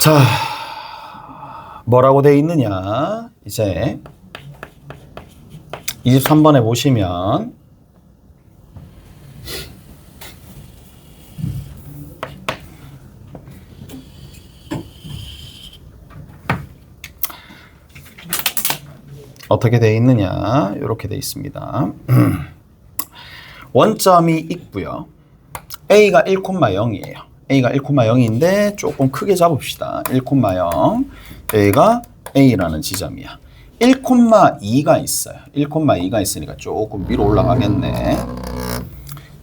자, 뭐라고 돼 있느냐? 이제 23번에 보시면 어떻게 돼 있느냐? 이렇게 돼 있습니다. 원점이 있고요. A가 1,0이에요. A가 1,0인데 조금 크게 잡읍시다. 1,0. 여기가 A라는 지점이야. 1,2가 있어요. 1,2가 있으니까 조금 위로 올라가겠네.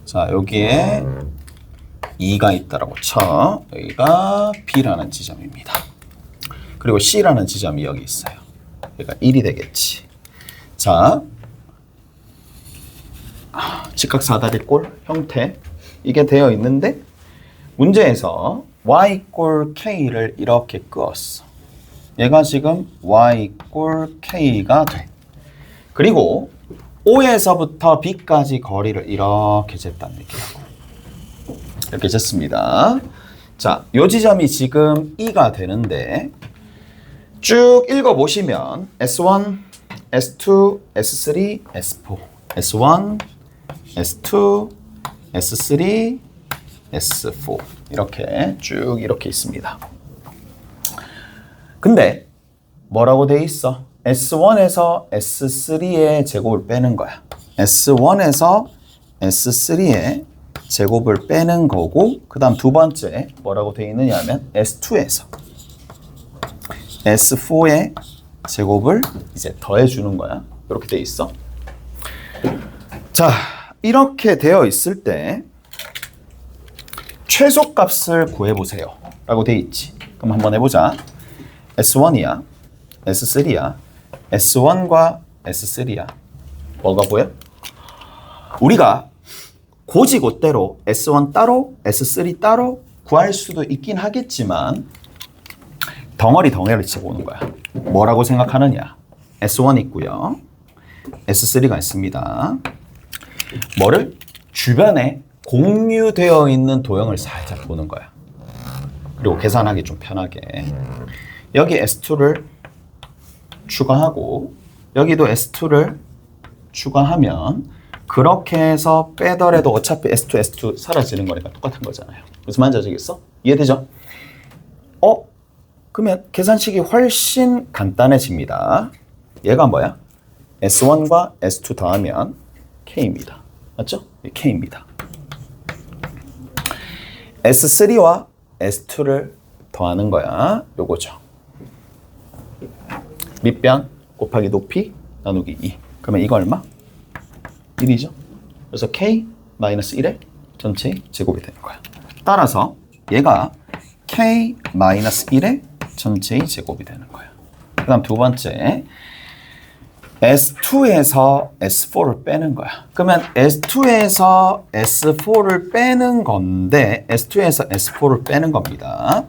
자, 여기에 2가 있다라고 쳐. 여기가 B라는 지점입니다. 그리고 C라는 지점이 여기 있어요. 그러니까 1이 되겠지. 자, 직각사다리꼴 형태 이게 되어 있는데 문제에서 y 꼴 k를 이렇게 끄었어. 얘가 지금 y 꼴 k가 돼. 그리고 O에서부터 B까지 거리를 이렇게 쟀다는 얘기라고. 이렇게 쟀습니다. 자, 요 지점이 지금 E가 되는데 쭉 읽어보시면 S1, S2, S3, S4 S1, S2, S3, S4 이렇게 쭉 이렇게 있습니다. 근데 뭐라고 돼 있어? S1에서 S3의 제곱을 빼는 거야. S1에서 S3의 제곱을 빼는 거고 그 다음 두 번째 뭐라고 돼 있느냐 하면 S2에서 S4의 제곱을 이제 더해 주는 거야. 이렇게 돼 있어. 자, 이렇게 되어 있을 때 최소값을 구해보세요 라고 돼 있지. 그럼 한번 해보자. S1이야, S3야, S1과 S3야. 뭐가 보여? 우리가 고지고대로 S1 따로, S3 따로 구할 수도 있긴 하겠지만 덩어리를 집어오는 거야. 뭐라고 생각하느냐? S1 있고요. S3가 있습니다. 뭐를? 주변에 공유되어 있는 도형을 살짝 보는 거야. 그리고 계산하기 좀 편하게. 여기 S2를 추가하고 여기도 S2를 추가하면 그렇게 해서 빼더라도 어차피 S2 사라지는 거니까 똑같은 거잖아요. 무슨 말인지 아시겠어? 이해되죠? 그러면 계산식이 훨씬 간단해집니다. 얘가 뭐야? S1과 S2 더하면 K입니다. 맞죠? K입니다. S3와 S2를 더하는 거야. 요거죠. 밑변 곱하기 높이 나누기 2. 그러면 이거 얼마? 1이죠. 그래서 K-1의 전체 제곱이 되는 거야. 따라서 얘가 K-1의 전체의 제곱이 되는 거야. 그 다음 두 번째 S2에서 S4를 빼는 거야. 그러면 S2에서 S4를 빼는 건데 S2에서 S4를 빼는 겁니다.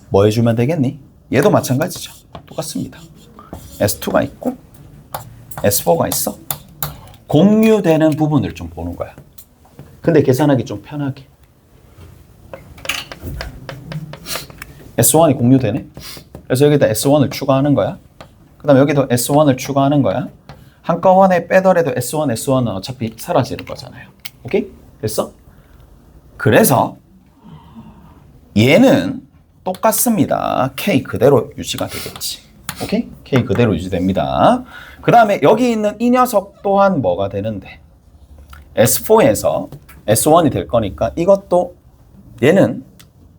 뭐 해주면 되겠니? 얘도 마찬가지죠. 똑같습니다. S2가 있고 S4가 있어. 공유되는 부분을 좀 보는 거야. 근데 계산하기 좀 편하게. S1이 공유되네. 그래서 여기다 S1을 추가하는 거야. 그 다음에 여기도 S1을 추가하는 거야. 한꺼번에 빼더라도 S1은 어차피 사라지는 거잖아요. 오케이? 됐어? 그래서 얘는 똑같습니다. K 그대로 유지가 되겠지. 오케이? K 그대로 유지됩니다. 그 다음에 여기 있는 이 녀석 또한 뭐가 되는데 S4에서 S1이 될 거니까 이것도 얘는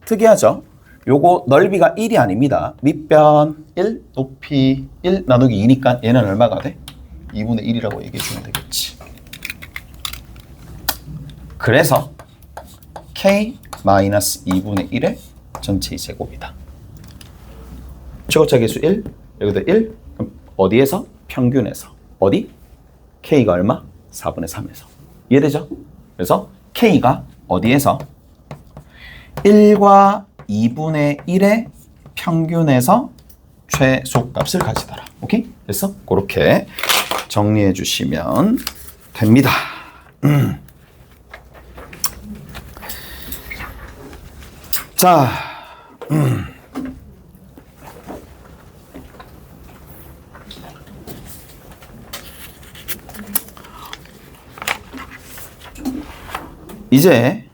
특이하죠? 요거 넓이가 1이 아닙니다. 밑변 1, 높이 1 나누기 2니까 얘는 얼마가 돼? 2분의 1이라고 얘기해 주면 되겠지. 그래서 K-2분의 1의 전체의 제곱이다. 최고차 계수 1, 여기도 1. 그럼 어디에서? 평균에서. 어디? K가 얼마? 4분의 3에서. 이해되죠? 그래서 K가 어디에서? 1과 2분의 1의 평균에서 최소값을 가지더라. 오케이? 됐어? 그렇게 정리해 주시면 됩니다. 자, 이제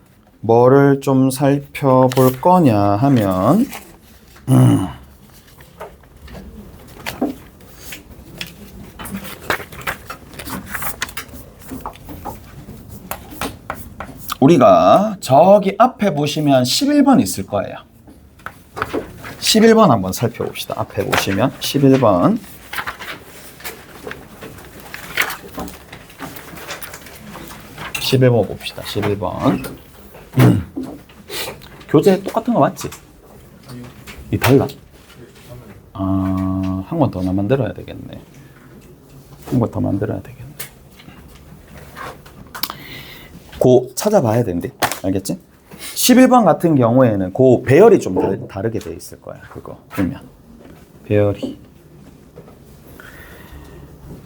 뭐를 좀 살펴볼 거냐 하면 우리가 저기 앞에 보시면 11번 있을 거예요. 11번 한번 살펴봅시다. 앞에 보시면 11번. 봅시다. 11번. 교재 똑같은 거 맞지? 이 달라? 아, 한 권 더 만들어야 되겠네. 한 권 더 만들어야 되겠네. 고 찾아봐야 되는데. 알겠지? 11번 같은 경우에는 그 배열이 좀 다르게 돼 있을 거야. 그거 보면. 배열이.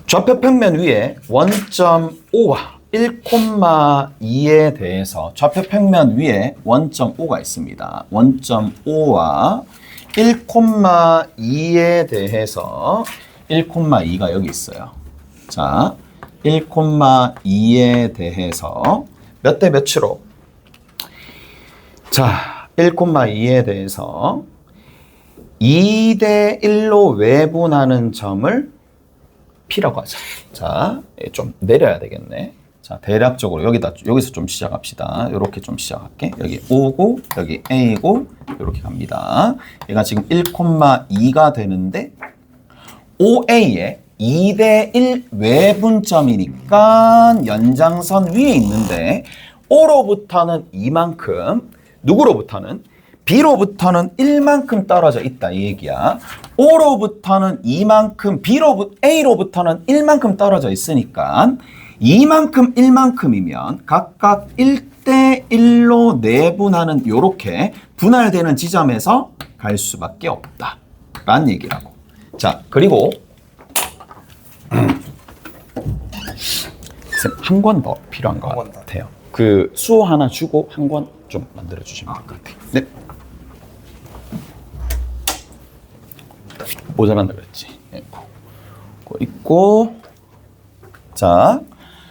좌표 평면 위에 원점 5와 1,2에 대해서 좌표 평면 위에 원점 5가 있습니다. 원점 5와 1,2에 대해서 1,2가 여기 있어요. 자, 1,2에 대해서 몇 대 몇으로? 자, 1,2에 대해서 2대 1로 외분하는 점을 P라고 하자. 자, 좀 내려야 되겠네. 자, 대략적으로 여기서 좀 시작합시다. 이렇게 좀 시작할게. 여기 O고, 여기 A고, 이렇게 갑니다. 얘가 지금 1,2가 되는데, OA에 2대 1 외분점이니까 연장선 위에 있는데, O로부터는 이만큼, 누구로부터는? B로부터는 1만큼 떨어져 있다 이 얘기야. O로부터는 이만큼, A로부터는 1만큼 떨어져 있으니까 이만큼 1만큼이면 각각 1대 1로 내분하는 요렇게 분할되는 지점에서 갈 수밖에 없다 라는 얘기라고. 자, 그리고 한 권 더 필요한 것 같아요. 그 수호 하나 주고 한 권 좀 만들어 주시면 될 것 같아요. 네. 모자란다 그랬지. 있고. 자,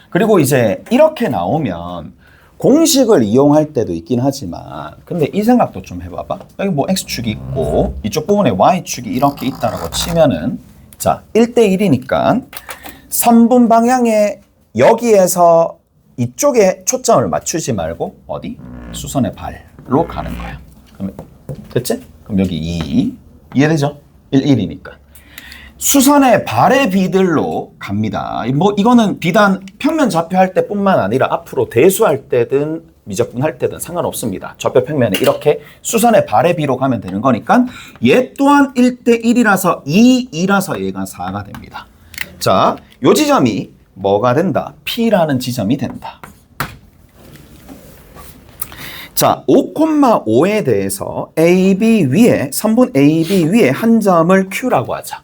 그리고 이제 이렇게 나오면 공식을 이용할 때도 있긴 하지만, 근데 이 생각도 좀 해봐봐. 여기 뭐 x축이 있고 이쪽 부분에 y축이 이렇게 있다라고 치면은, 자, 1대1이니까 선분 방향에 여기에서 이쪽에 초점을 맞추지 말고 어디? 수선의 발로 가는 거야. 그러면 됐지? 그럼 여기 2 이해되죠? 1, 1이니까. 수선의 발의 비들로 갑니다. 뭐 이거는 비단 평면 좌표 할 때뿐만 아니라 앞으로 대수할 때든 미적분 할 때든 상관없습니다. 좌표 평면에 이렇게 수선의 발의 비로 가면 되는 거니까 얘 또한 1대 1이라서 2라서 얘가 4가 됩니다. 자, 요 지점이 뭐가 된다? P라는 지점이 된다. 자, 5,5에 대해서 AB 위에, 선분 AB 위에 한 점을 Q라고 하자.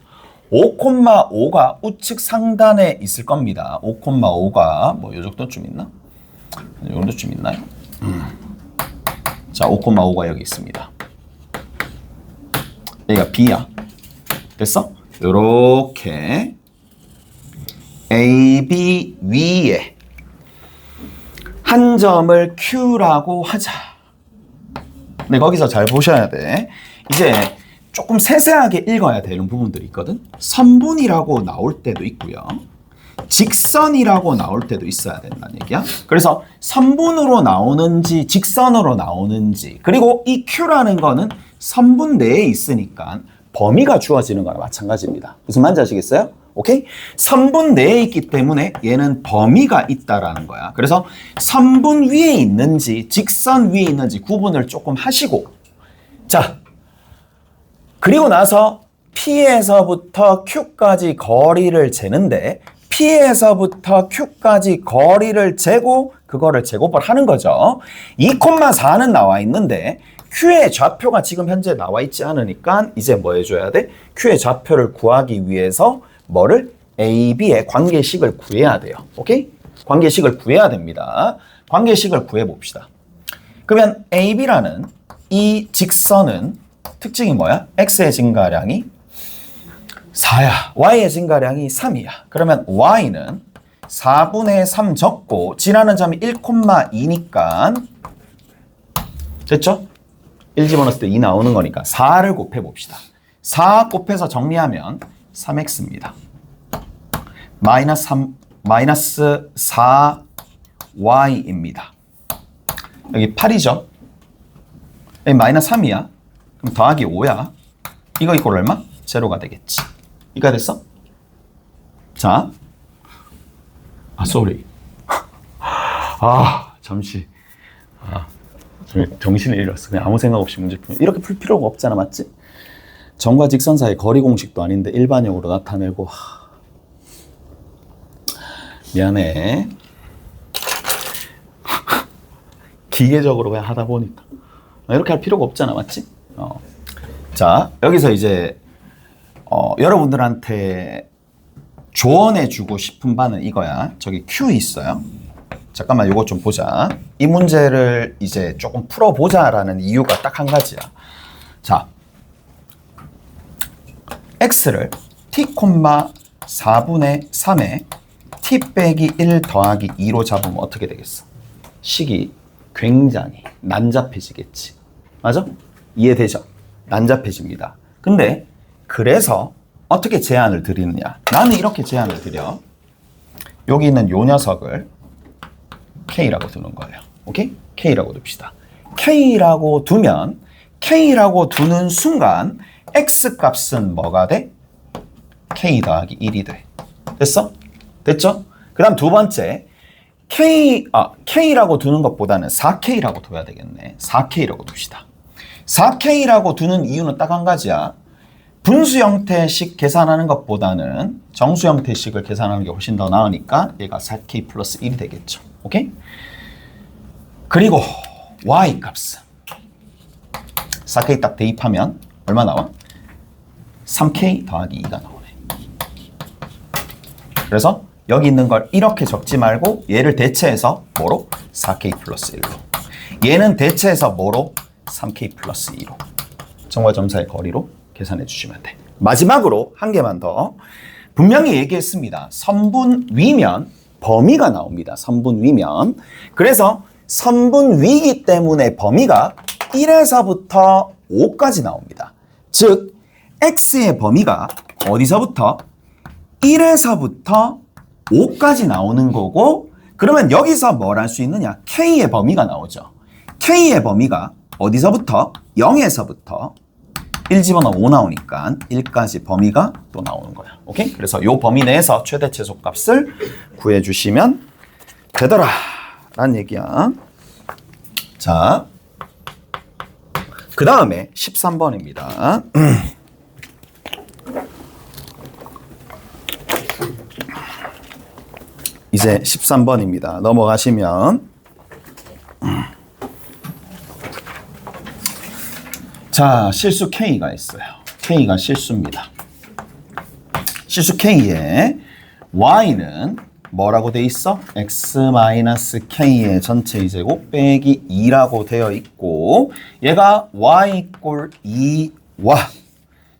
5,5가 우측 상단에 있을 겁니다. 5,5가 뭐 요 정도쯤 있나? 요 정도쯤 있나요? 자, 5,5가 여기 있습니다. 여기가 B야. 됐어? 요렇게 AB 위에 한 점을 Q라고 하자. 근데 거기서 잘 보셔야 돼. 이제 조금 세세하게 읽어야 되는 부분들이 있거든. 선분이라고 나올 때도 있고요. 직선이라고 나올 때도 있어야 된다는 얘기야. 그래서 선분으로 나오는지 직선으로 나오는지, 그리고 이 Q라는 거는 선분 내에 있으니까 범위가 주어지는 거랑 마찬가지입니다. 무슨 말인지 아시겠어요? 오케이? 선분 내에 있기 때문에 얘는 범위가 있다라는 거야. 그래서 선분 위에 있는지 직선 위에 있는지 구분을 조금 하시고, 자, 그리고 나서 P에서부터 Q까지 거리를 재는데, P에서부터 Q까지 거리를 재고 그거를 제곱을 하는 거죠. 2,4는 나와 있는데 Q의 좌표가 지금 현재 나와 있지 않으니까 이제 뭐 해줘야 돼? Q의 좌표를 구하기 위해서 뭐를? AB의 관계식을 구해야 돼요. 오케이? 관계식을 구해야 됩니다. 관계식을 구해봅시다. 그러면 AB라는 이 직선은 특징이 뭐야? x의 증가량이 4야. y의 증가량이 3이야. 그러면 y는 4분의 3 적고 지나는 점이 1,2니까 됐죠? 1 집어넣었을 때 2 나오는 거니까 4를 곱해봅시다. 4 곱해서 정리하면 3x입니다. 마이너스 4y입니다. 여기 8이죠? 여기 마이너스 3이야. 그럼 더하기 5야. 이거 이꼴 얼마? 제로가 되겠지. 이가 됐어? 자. sorry. 잠시. 정신을 잃었어. 그냥 아무 생각 없이 문제 풀면. 이렇게 풀 필요가 없잖아, 맞지? 점과 직선 사이 거리 공식도 아닌데 일반형으로 나타내고. 미안해. 기계적으로 그냥 하다 보니까. 이렇게 할 필요가 없잖아, 맞지? 자, 여기서 이제 여러분들한테 조언해주고 싶은 바는 이거야. 저기 Q 있어요. 잠깐만 이거 좀 보자. 이 문제를 이제 조금 풀어보자라는 이유가 딱 한 가지야. 자, x를 t, 4분의 3에 t 빼기 1 더하기 2로 잡으면 어떻게 되겠어? 식이 굉장히 난잡해지겠지. 맞아? 이해되죠? 난잡해집니다. 근데 그래서 어떻게 제안을 드리느냐? 나는 이렇게 제안을 드려. 여기 있는 요 녀석을 K라고 두는 거예요. 오케이? K라고 둡시다. K라고 두면 K라고 두는 순간 X 값은 뭐가 돼? K 더하기 1이 돼. 됐어? 됐죠? 그 다음 두 번째 K라고 두는 것보다는 4K라고 둬야 되겠네. 4K라고 둡시다. 4K라고 두는 이유는 딱 한 가지야. 분수 형태식 계산하는 것보다는 정수 형태식을 계산하는 게 훨씬 더 나으니까 얘가 4K 플러스 1이 되겠죠. 오케이? 그리고 Y 값은 4K 딱 대입하면 얼마 나와? 3K 더하기 2가 나오네. 그래서 여기 있는 걸 이렇게 적지 말고 얘를 대체해서 뭐로? 4K 플러스 1로. 얘는 대체해서 뭐로? 3K 플러스 2로. 점과 점 사이의 거리로 계산해 주시면 돼. 마지막으로 한 개만 더. 분명히 얘기했습니다. 선분 위면 범위가 나옵니다. 선분 위면. 그래서 선분 위이기 때문에 범위가 1에서부터 5까지 나옵니다. 즉 x의 범위가 어디서부터? 1에서부터 5까지 나오는 거고, 그러면 여기서 뭘 할 수 있느냐? k의 범위가 나오죠. k의 범위가 어디서부터? 0에서부터 1 집어넣어 5 나오니까 1까지 범위가 또 나오는 거야. 오케이? 그래서 요 범위 내에서 최대 최소값을 구해주시면 되더라 라는 얘기야. 자, 그 다음에 13번입니다. 이제 13번입니다. 넘어가시면 자, 실수 K가 있어요. K가 실수입니다. 실수 K에 Y는 뭐라고 돼 있어? X-K의 전체 제곱 빼기 2라고 되어 있고, 얘가 Y 꼴 2와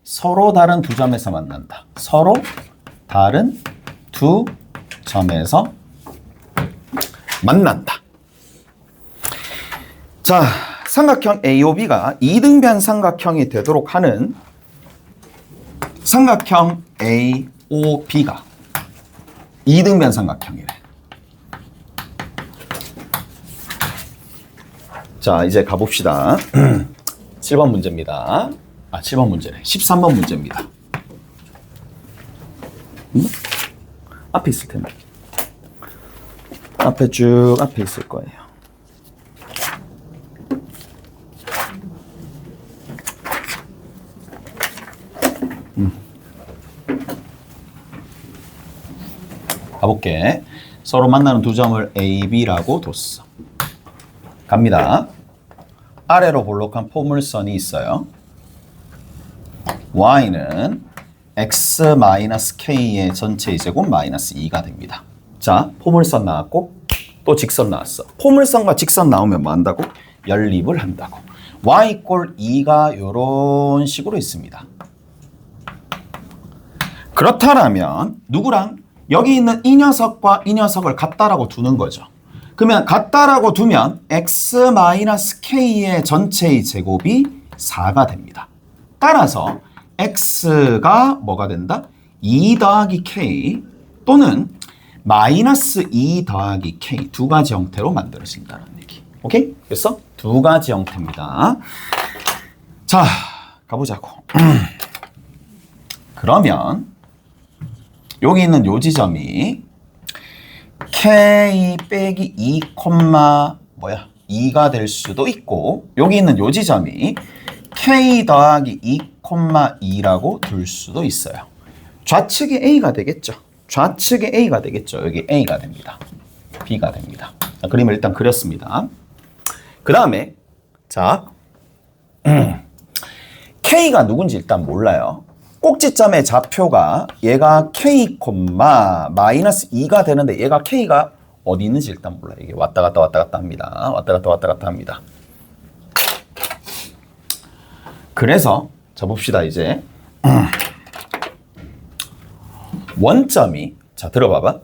서로 다른 두 점에서 만난다. 서로 다른 두 점에서 만난다. 자, 삼각형 AOB가 이등변 삼각형이 되도록 하는 삼각형 AOB가 이등변 삼각형이래. 자, 이제 가봅시다. 7번 문제입니다. 7번 문제네. 13번 문제입니다. 앞에 있을 텐데. 앞에 쭉 앞에 있을 거예요. 가볼게. 서로 만나는 두 점을 A, B라고 뒀어. 갑니다. 아래로 볼록한 포물선이 있어요. Y는 X-K의 전체 제곱 마이너스 2가 됩니다. 자, 포물선 나왔고 또 직선 나왔어. 포물선과 직선 나오면 뭐 한다고? 연립을 한다고. y 이꼴 2가 이런 식으로 있습니다. 그렇다면 누구랑 여기 있는 이 녀석과 이 녀석을 같다라고 두는 거죠. 그러면 같다라고 두면 x-k의 전체의 제곱이 4가 됩니다. 따라서 x가 뭐가 된다? 2 더하기 k 또는 마이너스 2 더하기 k 두 가지 형태로 만들어진다는 얘기. 오케이? 그래서 두 가지 형태입니다. 자, 가보자고. 그러면 여기 있는 요 지점이 k 빼기 2, 뭐야? 2가 될 수도 있고 여기 있는 요 지점이 k 더하기 2, 2라고 둘 수도 있어요. 좌측이 a가 되겠죠. 좌측에 a가 되겠죠. 여기 a가 됩니다. b가 됩니다. 자, 그림을 일단 그렸습니다. 그 다음에 자 k가 누군지 일단 몰라요. 꼭지점의 좌표가 얘가 k, 마이너스 2가 되는데 얘가 k가 어디 있는지 일단 몰라요. 이게 왔다 갔다 왔다 갔다 합니다. 왔다 갔다 왔다 갔다 합니다. 그래서 자 봅시다 이제 원점이 자 들어봐봐.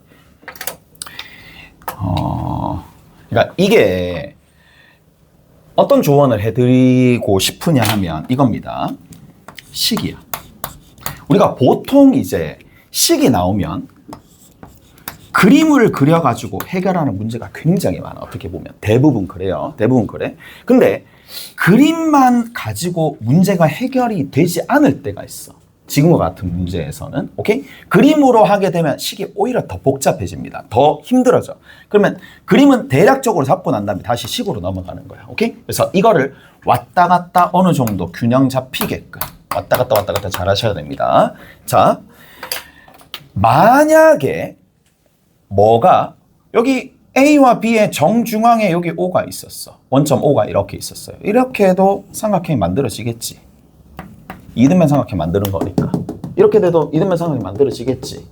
그러니까 이게 어떤 조언을 해드리고 싶으냐 하면 이겁니다. 식이야. 우리가 보통 이제 식이 나오면 그림을 그려가지고 해결하는 문제가 굉장히 많아. 어떻게 보면 대부분 그래요. 대부분 그래. 근데 그림만 가지고 문제가 해결이 되지 않을 때가 있어. 지금과 같은 문제에서는 오케이? 그림으로 하게 되면 식이 오히려 더 복잡해집니다. 더 힘들어져. 그러면 그림은 대략적으로 잡고 난 다음에 다시 식으로 넘어가는 거야. 오케이? 그래서 이거를 왔다 갔다 어느 정도 균형 잡히게끔 왔다 갔다 잘 하셔야 됩니다. 자, 만약에 뭐가 여기 A와 B의 정중앙에 여기 O가 있었어. 원점 O가 이렇게 있었어요. 이렇게 해도 삼각형이 만들어지겠지. 이등변 삼각형 만드는 거니까. 이렇게 돼도 이등변 삼각형이 만들어지겠지.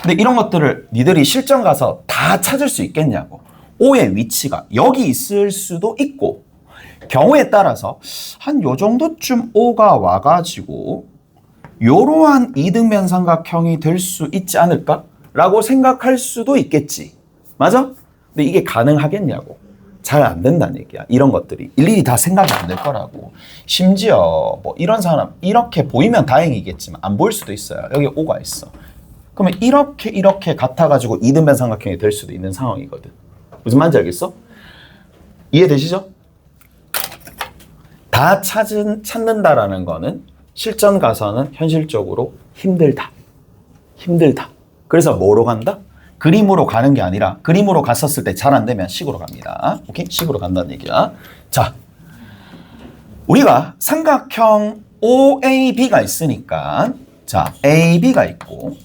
근데 이런 것들을 니들이 실전 가서 다 찾을 수 있겠냐고. O의 위치가 여기 있을 수도 있고 경우에 따라서 한 요 정도쯤 O가 와가지고 요러한 이등변 삼각형이 될 수 있지 않을까? 라고 생각할 수도 있겠지. 맞아? 근데 이게 가능하겠냐고. 잘 안 된다는 얘기야. 이런 것들이 일일이 다 생각이 안 될 거라고. 심지어 뭐 이런 사람 이렇게 보이면 다행이겠지만 안 보일 수도 있어요. 여기 O가 있어. 그러면 이렇게 같아가지고 이등변 삼각형이 될 수도 있는 상황이거든. 무슨 말인지 알겠어? 이해되시죠? 다 찾는다라는 거는 실전 가서는 현실적으로 힘들다. 그래서 뭐로 간다? 그림으로 가는 게 아니라 그림으로 갔었을 때 잘 안 되면 식으로 갑니다. 오케이? 식으로 간다는 얘기야. 자, 우리가 삼각형 OAB가 있으니까 자, AB가 있고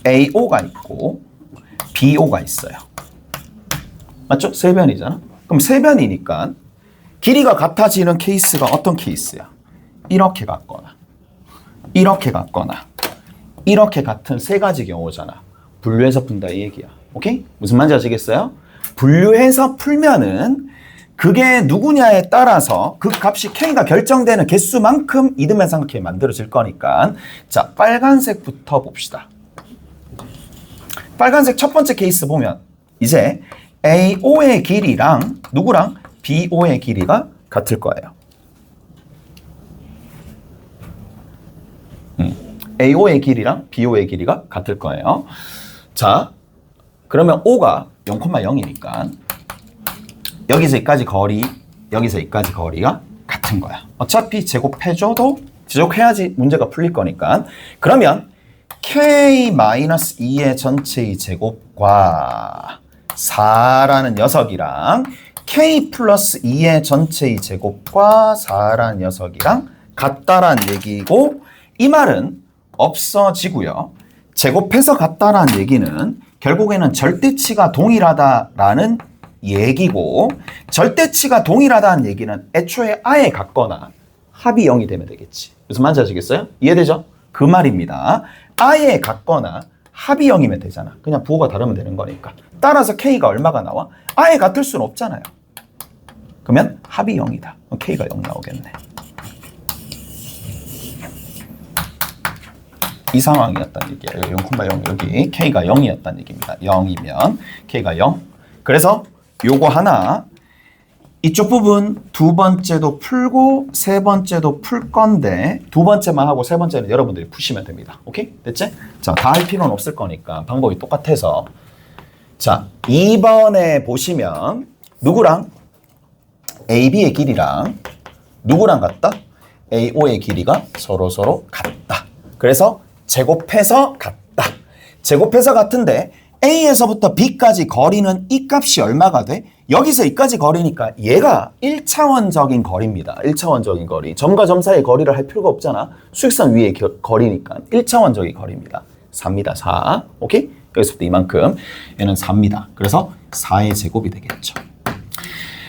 AO가 있고 BO가 있어요. 맞죠? 세 변이잖아. 그럼 세 변이니까 길이가 같아지는 케이스가 어떤 케이스야? 이렇게 같거나 이렇게 같거나 이렇게 같은 세 가지 경우잖아. 분류해서 푼다 이 얘기야. 오케이? 무슨 말인지 아시겠어요? 분류해서 풀면은 그게 누구냐에 따라서 그 값이 k가 결정되는 개수만큼 이등변 삼각형이 만들어질 거니까 자, 빨간색부터 봅시다. 빨간색 첫 번째 케이스 보면 이제 AO의 길이랑 누구랑 BO의 길이가 같을 거예요. AO의 길이랑 BO의 길이가 같을 거예요. 자, 그러면 O가 0,0이니까 여기서 여기까지 거리, 여기서 여기까지 거리가 같은 거야. 어차피 제곱해줘도 제곱해야지 문제가 풀릴 거니까. 그러면 K-2의 전체의 제곱과 4라는 녀석이랑 K 플러스 2의 전체의 제곱과 4라는 녀석이랑 같다란 얘기고 이 말은 없어지고요. 제곱해서 같다란 얘기는 결국에는 절대치가 동일하다라는 얘기고 절대치가 동일하다는 얘기는 애초에 아예 같거나 합이 0이 되면 되겠지. 무슨 말인지 아시겠어요? 이해되죠? 그 말입니다. 아예 같거나 합이 0이면 되잖아. 그냥 부호가 다르면 되는 거니까. 따라서 K가 얼마가 나와? 아예 같을 수는 없잖아요. 그러면 합이 0이다. K가 0 나오겠네. 이 상황이었다는 얘기예요. 0,0 여기 K가 0이었다는 얘기입니다. 0이면 K가 0. 그래서 요거 하나 이쪽 부분 두 번째도 풀고 세 번째도 풀 건데 두 번째만 하고 세 번째는 여러분들이 푸시면 됩니다. 오케이? 됐지? 자, 다 할 필요는 없을 거니까 방법이 똑같아서 자, 2번에 보시면 누구랑 AB의 길이랑 누구랑 같다? AO의 길이가 서로 같다. 그래서 제곱해서 같다. 제곱해서 같은데 A에서부터 B까지 거리는 이 값이 얼마가 돼? 여기서 이까지 거리니까 얘가 1차원적인 거리입니다. 1차원적인 거리. 점과 점 사이의 거리를 할 필요가 없잖아. 수직선 위의 거리니까 1차원적인 거리입니다. 4입니다. 4. 오케이? 여기서부터 이만큼. 얘는 4입니다. 그래서 4의 제곱이 되겠죠.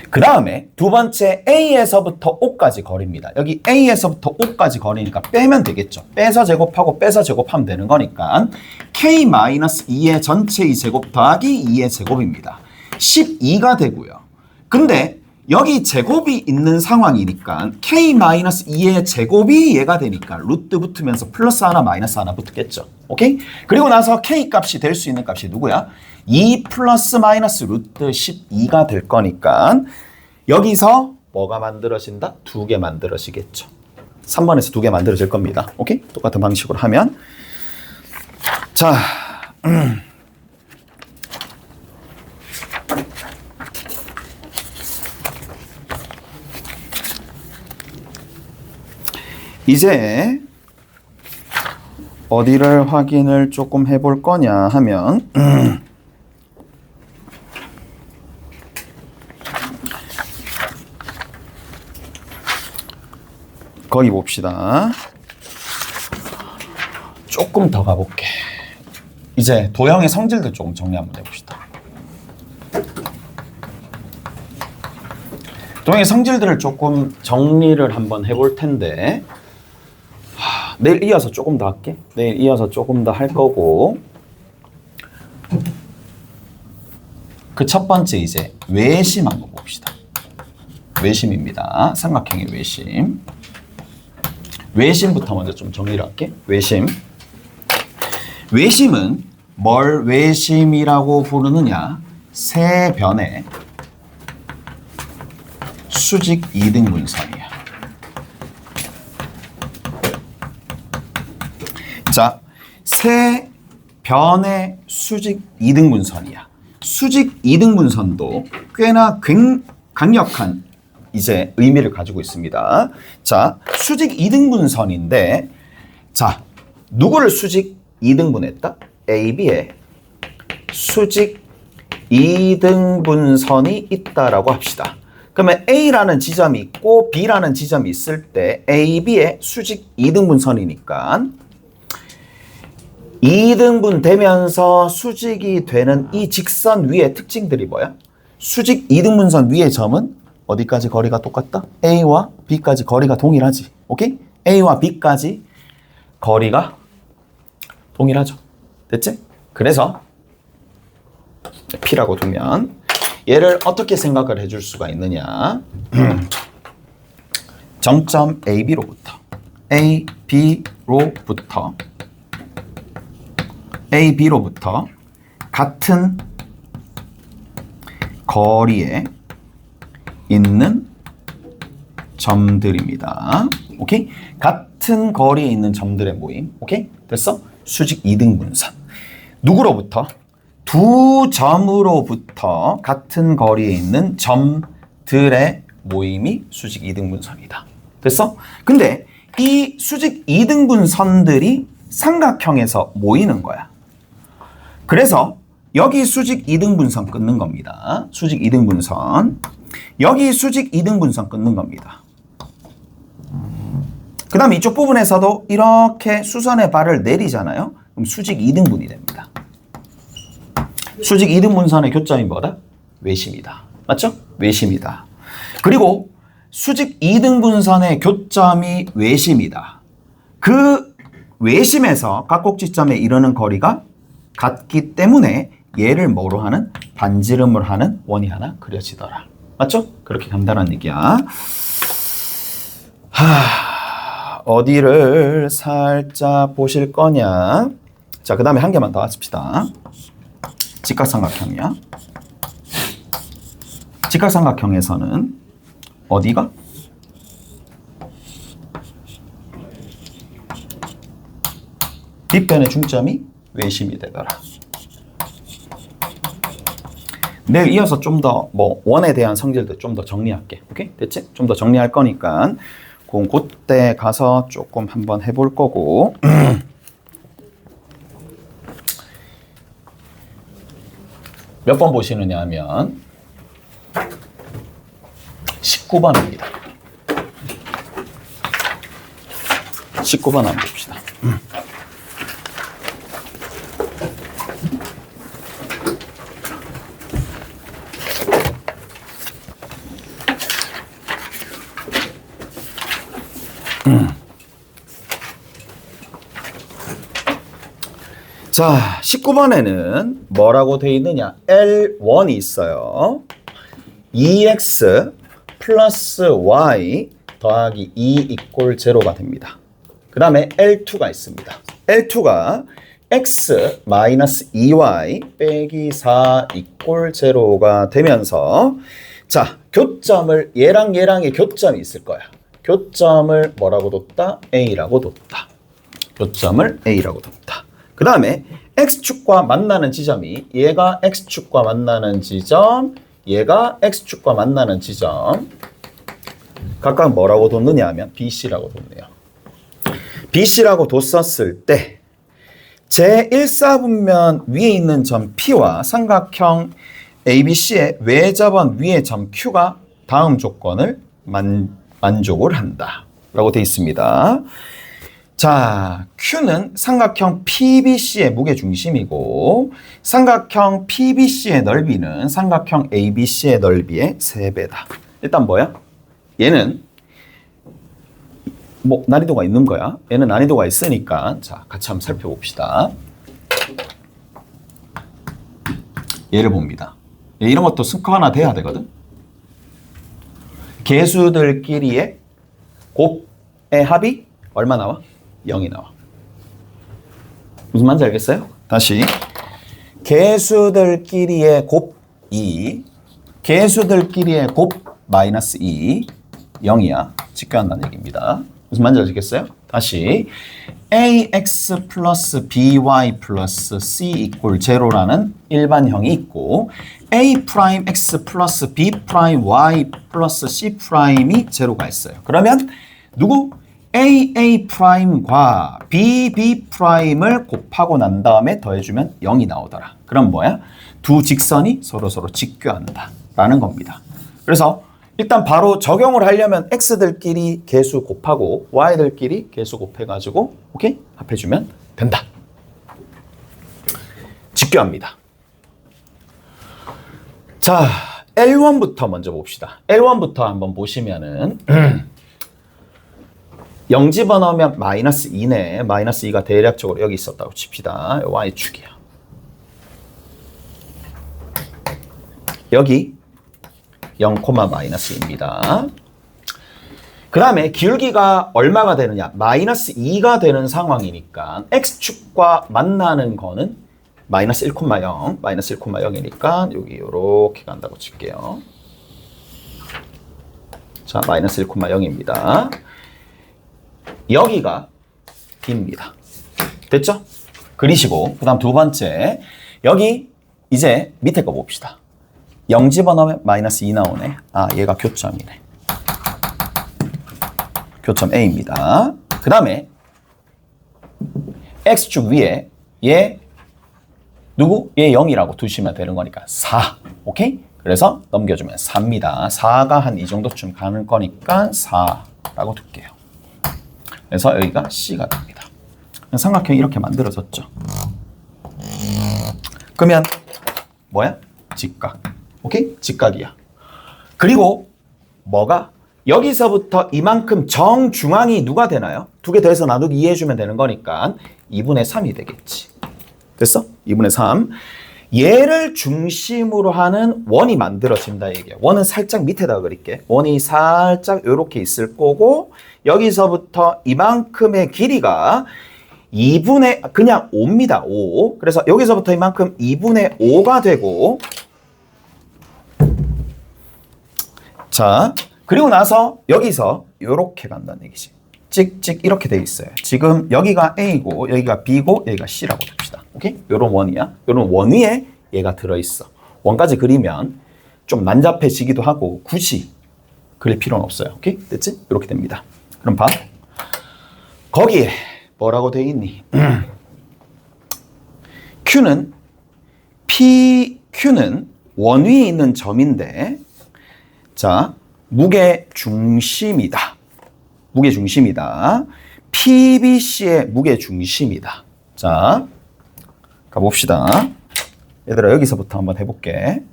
그 다음에 두 번째 A에서부터 O까지 거리입니다. 여기 A에서부터 O까지 거리니까 빼면 되겠죠. 빼서 제곱하고 빼서 제곱하면 되는 거니까 K-2의 전체의 제곱 더하기 2의 제곱입니다. 12가 되고요. 근데 여기 제곱이 있는 상황이니까 K-2의 제곱이 얘가 되니까 루트 붙으면서 플러스 하나 마이너스 하나 붙겠죠. 오케이? 그리고 나서 K 값이 될 수 있는 값이 누구야? 2 플러스 마이너스 루트 12가 될 거니까 여기서 뭐가 만들어진다? 2개 만들어지겠죠. 3번에서 2개 만들어질 겁니다. 오케이? 똑같은 방식으로 하면 자 이제 어디를 확인을 조금 해볼 거냐 하면 거기 봅시다. 조금 더 가볼게. 이제 도형의 성질들 조금 정리 한번 해봅시다. 도형의 성질들을 조금 정리를 한번 해볼 텐데 내일 이어서 조금 더 할게. 내일 이어서 조금 더 할 거고 그 첫 번째 이제 외심 한번 봅시다. 외심입니다. 삼각형의 외심. 외심부터 먼저 좀 정리를 할게. 외심. 외심은 뭘 외심이라고 부르느냐? 세 변의 수직 이등분선이야. 자, 세 변의 수직 이등분선이야. 수직 이등분선도 꽤나 강력한 이제 의미를 가지고 있습니다. 자, 수직 이등분선인데, 자, 누구를 수직 이등분했다? AB에 수직 이등분선이 있다라고 합시다. 그러면 A라는 지점이 있고 B라는 지점이 있을 때 AB의 수직 이등분선이니까 2등분 되면서 수직이 되는 이 직선 위의 특징들이 뭐야? 수직 2등분선 위의 점은 어디까지 거리가 똑같다? A와 B까지 거리가 동일하지. 오케이? A와 B까지 거리가 동일하죠. 됐지? 그래서 P라고 두면 얘를 어떻게 생각을 해줄 수가 있느냐? 정점 AB로부터 AB로부터 같은 거리에 있는 점들입니다. 오케이? 같은 거리에 있는 점들의 모임. 오케이? 됐어? 수직 2등분선. 누구로부터? 두 점으로부터 같은 거리에 있는 점들의 모임이 수직 2등분선이다. 됐어? 근데 이 수직 2등분선들이 삼각형에서 모이는 거야. 그래서 여기 수직 2등분선 끊는 겁니다. 수직 2등분선. 여기 수직 2등분선 끊는 겁니다. 그 다음에 이쪽 부분에서도 이렇게 수선의 발을 내리잖아요. 그럼 수직 2등분이 됩니다. 수직 2등분선의 교점이 뭐다? 외심이다. 맞죠? 외심이다. 그리고 수직 2등분선의 교점이 외심이다. 그 외심에서 각곡지점에 이르는 거리가 같기 때문에 얘를 뭐로 하는? 반지름을 하는 원이 하나 그려지더라. 맞죠? 그렇게 간단한 얘기야. 어디를 살짝 보실 거냐? 자, 그 다음에 한 개만 더 합시다. 직각삼각형이야. 직각삼각형에서는 어디가? 빗변의 중점이 외심이 되더라. 내일 이어서 좀 더 원에 대한 성질도 좀 더 정리할게. 오케이? 됐지? 좀 더 정리할 거니까 그때 가서 조금 한번 해볼 거고. 몇 번 보시느냐 하면 19번입니다. 19번 한번 봅시다. 자, 19번에는 뭐라고 돼 있느냐? L1이 있어요. 2x 플러스 y 더하기 2 이꼴 0가 됩니다. 그 다음에 L2가 있습니다. L2가 x 마이너스 2y 빼기 4 이꼴 0가 되면서 자, 교점을 얘랑의 교점이 있을 거야. 교점을 뭐라고 뒀다? A라고 뒀다. 교점을 A라고 뒀다. 그 다음에 X축과 만나는 지점이 얘가 X축과 만나는 지점, 얘가 X축과 만나는 지점 각각 뭐라고 뒀느냐 하면 BC라고 뒀네요. BC라고 뒀었을 때 제1사분면 위에 있는 점 P와 삼각형 ABC의 외접원 위의 점 Q가 다음 조건을 만족을 한다 라고 되어 있습니다. 자, Q는 삼각형 PBC의 무게중심이고 삼각형 PBC의 넓이는 삼각형 ABC의 넓이의 3배다. 일단 뭐야? 얘는 난이도가 있는 거야. 얘는 난이도가 있으니까 자, 같이 한번 살펴봅시다. 얘를 봅니다. 이런 것도 습관화 돼야 되거든. 개수들끼리의 곱의 합이 얼마 나와? 0이 나와. 무슨 말인지 알겠어요? 다시 개수들끼리의 곱이 개수들끼리의 곱 마이너스 2 0이야. 직교한다는 얘기입니다. 무슨 말인지 아시겠어요? 다시 ax 플러스 by 플러스 c 이꼴 0라는 일반형이 있고 a 프라임 x 플러스 b 프라임 y 플러스 c 프라임이 0가 있어요. 그러면 누구? a 프라임과 b 프라임을 곱하고 난 다음에 더해주면 0이 나오더라. 그럼 뭐야? 두 직선이 서로 직교한다 라는 겁니다. 그래서 일단 바로 적용을 하려면 x들끼리 개수 곱하고 y들끼리 개수 곱해가지고 오케이? 합해주면 된다. 직교합니다. 자, L1부터 먼저 봅시다. L1부터 한번 보시면은 0 집어넣으면 마이너스 2네. 마이너스 2가 대략적으로 여기 있었다고 칩시다. y축이야. 여기 0, 마이너스 2입니다. 그 다음에 기울기가 얼마가 되느냐? 마이너스 2가 되는 상황이니까 x축과 만나는 거는 마이너스 1,0, 마이너스 1,0이니까 여기 이렇게 간다고 칠게요. 자, 마이너스 1,0입니다. 여기가 B입니다. 됐죠? 그리시고 그 다음 두 번째 여기 이제 밑에 거 봅시다. 0 집어넣으면 마이너스 2 나오네. 아, 얘가 교점이네. 교점 A입니다. 그 다음에 X축 위에 얘 누구? 얘 0이라고 두시면 되는 거니까 4. 오케이? 그래서 넘겨주면 4입니다. 4가 한 이 정도쯤 가는 거니까 4라고 둘게요. 그래서 여기가 C가 됩니다. 삼각형이 이렇게 만들어졌죠. 그러면 뭐야? 직각. 오케이? 직각이야. 그리고 뭐가? 여기서부터 이만큼 정중앙이 누가 되나요? 두 개 더해서 나누기 2 해주면 되는 거니까 2분의 3이 되겠지. 됐어? 2분의 3. 얘를 중심으로 하는 원이 만들어진다 얘기야. 원은 살짝 밑에다 그릴게. 원이 살짝 이렇게 있을 거고 여기서부터 이만큼의 길이가 2분의 그냥 5입니다. 5. 그래서 여기서부터 이만큼 2분의 5가 되고 자 그리고 나서 여기서 이렇게 간다는 얘기지. 찍찍 이렇게 돼 있어요. 지금 여기가 A고 여기가 B고 여기가 C라고 봅시다. 오케이? 요런 원이야. 요런 원 위에 얘가 들어있어. 원까지 그리면 좀 난잡해지기도 하고 굳이 그릴 필요는 없어요. 오케이? 됐지? 이렇게 됩니다. 그럼 봐. 거기에 뭐라고 돼 있니? Q는 원 위에 있는 점인데 자 무게 중심이다. 무게 중심이다. PBC의 무게 중심이다. 자, 가봅시다. 얘들아, 여기서부터 한번 해볼게.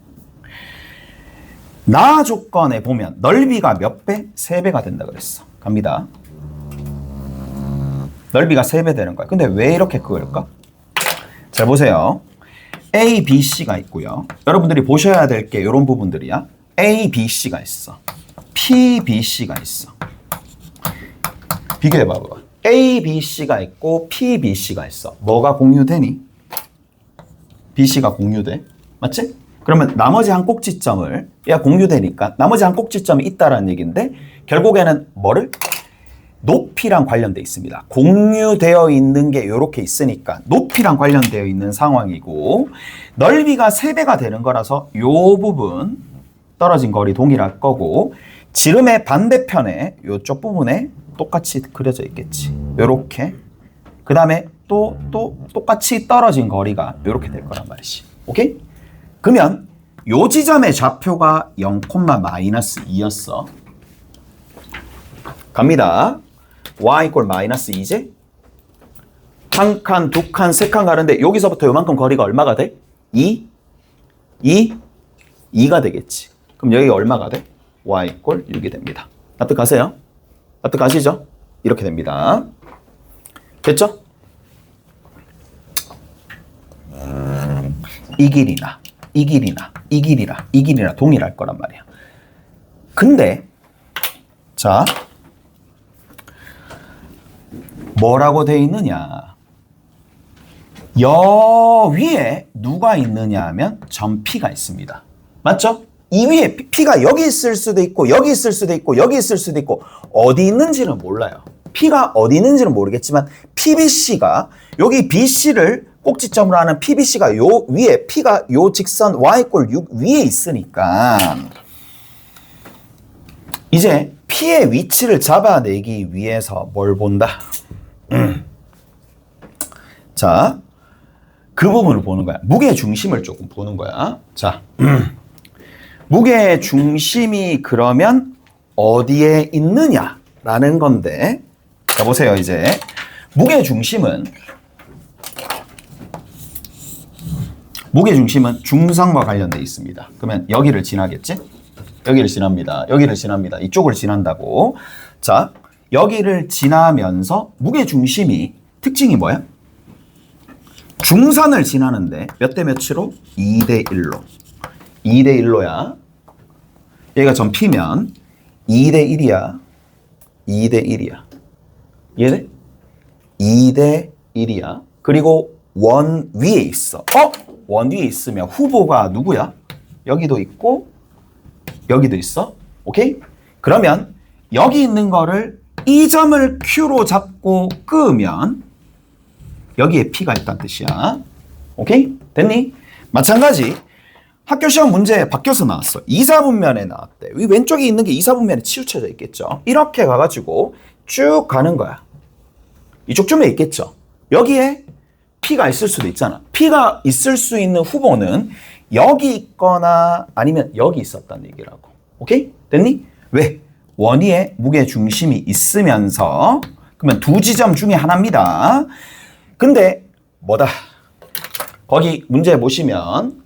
나 조건에 보면 넓이가 몇 배? 3배가 된다 그랬어. 갑니다. 넓이가 3배 되는 거야. 근데 왜 이렇게 그을까? 잘 보세요. A, B, C가 있고요. 여러분들이 보셔야 될 게 이런 부분들이야. A, B, C가 있어. P, B, C가 있어. 비교해봐봐. A, B, C가 있고 P, B, C가 있어. 뭐가 공유되니? B, C가 공유돼. 맞지? 그러면 나머지 한 꼭지점을 얘가 공유되니까 나머지 한 꼭지점이 있다라는 얘기인데 결국에는 뭐를? 높이랑 관련돼 있습니다. 공유되어 있는 게 이렇게 있으니까 높이랑 관련되어 있는 상황이고 넓이가 3배가 되는 거라서 이 부분 떨어진 거리 동일할 거고 지름의 반대편에 이쪽 부분에 똑같이 그려져 있겠지. 요렇게. 그 다음에 또 똑같이 떨어진 거리가 요렇게 될 거란 말이지. 오케이? 그러면 요 지점의 좌표가 0,-2였어. 갑니다. y = -2제. 한 칸, 두 칸, 세 칸 가는데 여기서부터 요만큼 거리가 얼마가 돼? 2가 되겠지. 그럼 여기가 얼마가 돼? y = 6이 됩니다. 납득하세요? 납득하시죠? 이렇게 됩니다. 됐죠? 이 길이나 이 길이나 이 길이나 동일할 거란 말이야. 근데 자 뭐라고 돼 있느냐? 여 위에 누가 있느냐 하면 점 P가 있습니다. 맞죠? 이 위에 P가 여기 있을 수도 있고 여기 있을 수도 있고 여기 있을 수도 있고 어디 있는지는 몰라요. P가 어디 있는지는 모르겠지만 PBC가 여기 BC를 꼭지점으로 하는 PBC가 요 위에 P가 요 직선 y = 6 위에 있으니까 이제 P의 위치를 잡아내기 위해서 뭘 본다? 자, 그 부분을 보는 거야. 무게 중심을 조금 보는 거야. 자, 무게 중심이 그러면 어디에 있느냐라는 건데, 자 보세요. 이제 무게 중심은 중상과 관련돼 있습니다. 그러면 여기를 지나겠지? 여기를 지납니다. 여기를 지납니다. 이쪽을 지난다고. 자, 여기를 지나면서 무게 중심이 특징이 뭐야? 중선을 지나는데 몇 대 몇으로? 2대 1로. 2대 1로야. 얘가 점 P면 2대 1이야. 2대 1이야. 이해돼? 2대 1이야. 그리고 원 위에 있어. 원 위에 있으면 후보가 누구야? 여기도 있고 여기도 있어. 오케이? 그러면 여기 있는 거를 이 점을 Q로 잡고 끄면 여기에 P가 있다는 뜻이야. 오케이? 됐니? 마찬가지 학교 시험 문제 바뀌어서 나왔어. 이사분면에 나왔대. 이 왼쪽에 있는 게 이사분면에 치우쳐져 있겠죠. 이렇게 가가지고 쭉 가는 거야. 이쪽쯤에 있겠죠. 여기에 P가 있을 수도 있잖아. P가 있을 수 있는 후보는 여기 있거나 아니면 여기 있었다는 얘기라고. 오케이? 됐니? 왜? 원위에 무게 중심이 있으면서 그러면 두 지점 중에 하나입니다. 근데 뭐다? 거기 문제 보시면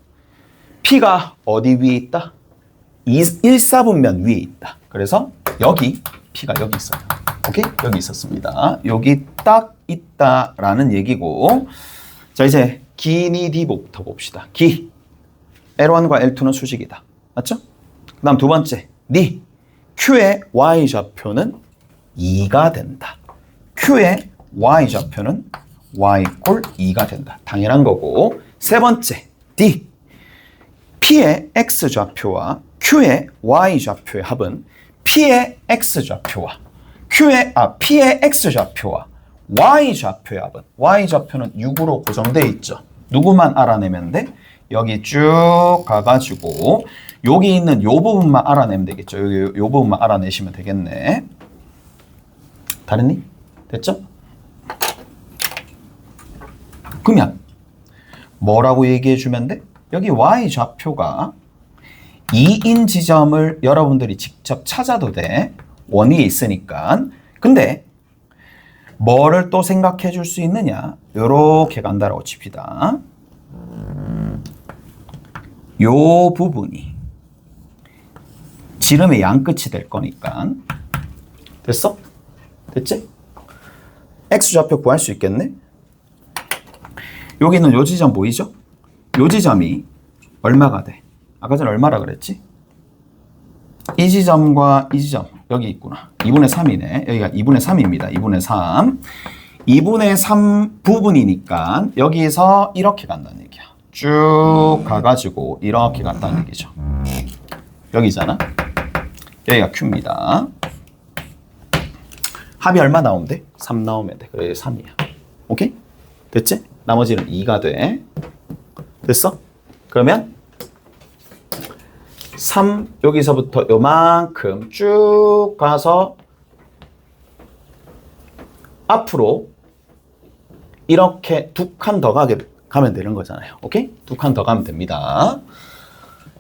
P가 어디 위에 있다? 1사분면 위에 있다. 그래서 여기 P가 여기 있어요. 오케이? 여기 있었습니다. 여기 딱 있다라는 얘기고 자 이제 기니 D부터 봅시다. 기 L1과 L2는 수직이다. 맞죠? 그 다음 두 번째, D. Q의 Y좌표는 2가 된다. Q의 Y좌표는 Y 꼴 2가 된다. 당연한 거고. 세 번째, D. P의 X좌표와 Q의 Y좌표의 합은 P의 X좌표와 P의 X좌표와 Y좌표의 합은 Y좌표는 6으로 고정되어 있죠. 누구만 알아내면 돼? 여기 쭉 가가지고 여기 있는 요 부분만 알아내면 되겠죠. 여기 요 부분만 알아내시면 되겠네. 다르니? 됐죠? 그러면 뭐라고 얘기해 주면 돼? 여기 Y좌표가 2인 지점을 여러분들이 직접 찾아도 돼. 원위에 있으니까. 근데 뭐를 또 생각해 줄 수 있느냐? 요렇게 간다라고 칩시다. 요 부분이 지름의 양끝이 될 거니까. 됐어? 됐지? X좌표 구할 수 있겠네? 여기 있는 요 지점 보이죠? 요 지점이 얼마가 돼? 아까 전에 얼마라 그랬지? 이 지점과 이 지점 여기 있구나. 2분의 3이네. 여기가 2분의 3입니다. 2분의 3. 2분의 3 부분이니까 여기서 이렇게 간다는 얘기야. 쭉 가가지고 이렇게 간다는 얘기죠. 여기잖아. 여기가 Q입니다. 합이 얼마 나오면 돼? 3 나오면 돼. 그래 3이야. 오케이? 됐지? 나머지는 2가 돼. 됐어? 그러면 3 여기서부터 요만큼 쭉 가서 앞으로 이렇게 2칸 더 가면 되는 거잖아요. 오케이? 2칸 더 가면 됩니다.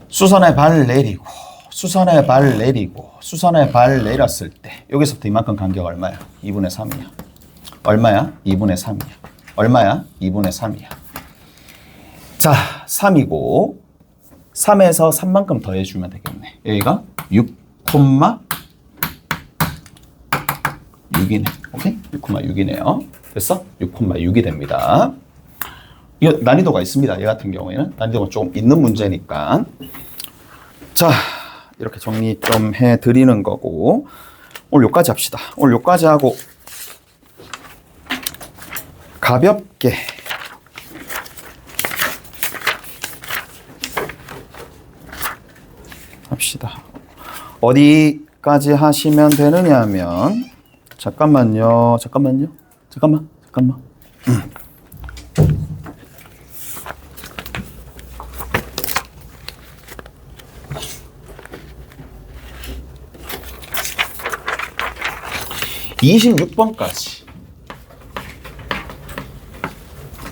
수선에 발 내리고 수선에 발 내리고 수선에 발 내렸을 때 여기서부터 이만큼 간격 얼마야? 2분의 3이야. 얼마야? 2분의 3이야. 얼마야? 2분의 3이야. 자, 3이고 3에서 3만큼 더해주면 되겠네. 여기가 6,6이네. 오케이? 6,6이네요. 됐어? 6,6이 됩니다. 이거 난이도가 있습니다. 얘 같은 경우에는 난이도가 조금 있는 문제니까. 자, 이렇게 정리 좀 해드리는 거고 오늘 여기까지 합시다. 오늘 여기까지 하고 가볍게 합시다. 어디까지 하시면 되느냐면 잠깐만.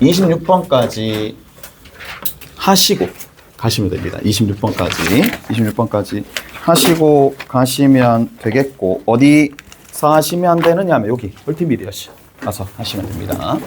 26번까지 하시고 가시면 됩니다. 26번까지 하시고 가시면 되겠고 어디서 하시면 되느냐 하면 여기 멀티미디어실 가서 하시면 됩니다.